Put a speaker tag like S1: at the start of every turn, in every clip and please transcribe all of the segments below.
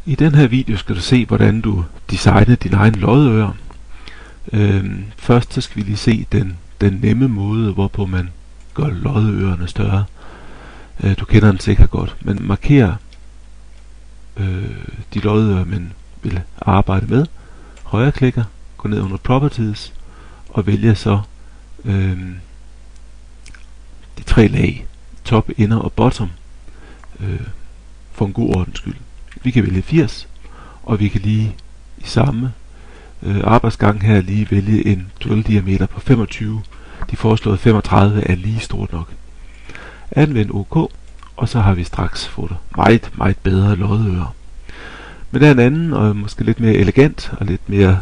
S1: I den her video skal du se, hvordan du designer din egen lodøre. Først så skal vi lige se den nemme måde, hvorpå man gør lodørerne større. Du kender den sikkert godt. Man markerer de lodører, man vil arbejde med. Højreklikker, går ned under Properties og vælger så de tre lag, top, inner og bottom, for en god ordens skyld. Vi kan vælge 80, og vi kan lige i samme arbejdsgang her lige vælge en dwell-diameter på 25. De foreslåede 35 er lige stort nok. Anvend OK, og så har vi straks fået meget bedre lodører. Men der er en anden og måske lidt mere elegant og lidt mere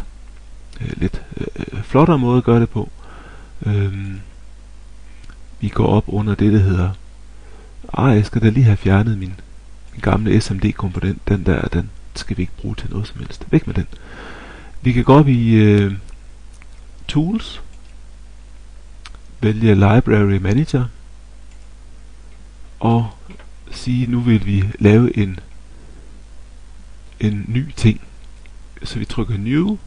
S1: flottere måde at gøre det på. Vi går op under det, der hedder jeg skal da lige have fjernet min gamle SMD-komponent. Den skal vi ikke bruge til noget som helst. Væk med den. Vi kan gå op i Tools, vælge Library Manager og sige, nu vil vi lave en ny ting. Så vi trykker New.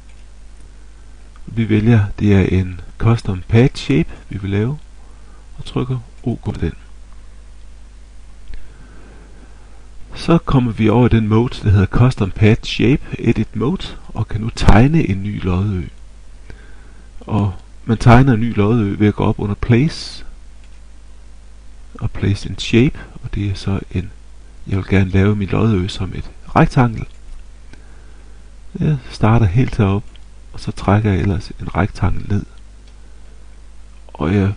S1: Vi vælger, det er en Custom Pad Shape, vi vil lave, og trykker OK på den. Så kommer vi over i den mode, der hedder Custom Pad Shape Edit Mode, og kan nu tegne en ny lodø. Og man tegner en ny lodø ved at gå op under Place og Place in Shape, og det er så jeg vil gerne lave min lodø som et rektangel. Jeg starter helt herop, og så trækker jeg ellers en rektangel ned. Og jeg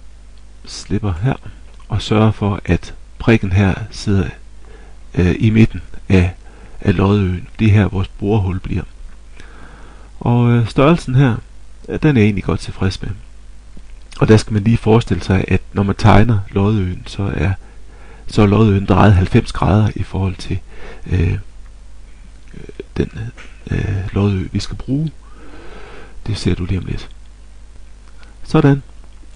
S1: slipper her og sørger for, at prikken her sidder i midten af lodøen. Det er her vores borehul bliver. Og størrelsen her, den er jeg egentlig godt tilfreds med. Og der skal man lige forestille sig, at når man tegner lodøen, så er lodøen drejet 90 grader i forhold til den lodø, vi skal bruge. Det ser du lige om lidt. Sådan.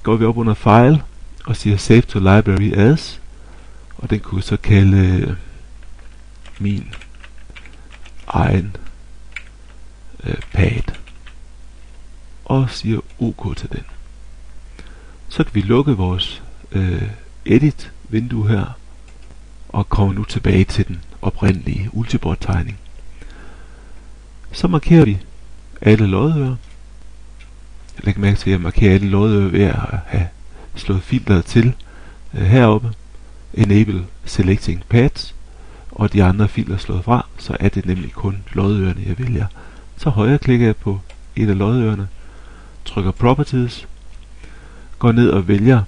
S1: Går vi op under File og siger Save to Library As, og den kunne så kalde min egen pad, og siger OK til den. Så kan vi lukke vores edit vindue her og komme nu tilbage til den oprindelige Ultiboard tegning. Så markerer vi alle lodører. Læg mærke til, at jeg markerer alle lodører ved at have slået filteret til heroppe, Enable Selecting Pads, og de andre filter slået fra, så er det nemlig kun lodørerne, jeg vælger. Så højreklikker jeg på et af lodørerne, trykker Properties, går ned og vælger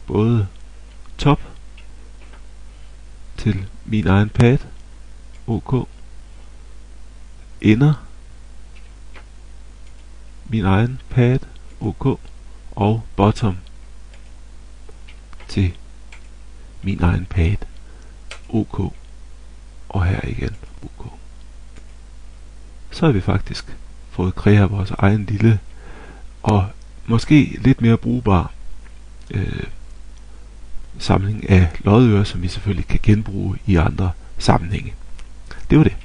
S1: både top til min egen pad, OK, inner, min egen pad, OK, og bottom til min egen pad, OK, og her igen OK. Så har vi faktisk fået kreeret vores egen lille og måske lidt mere brugbar samling af lodører, som vi selvfølgelig kan genbruge i andre sammenhænge. Det var det.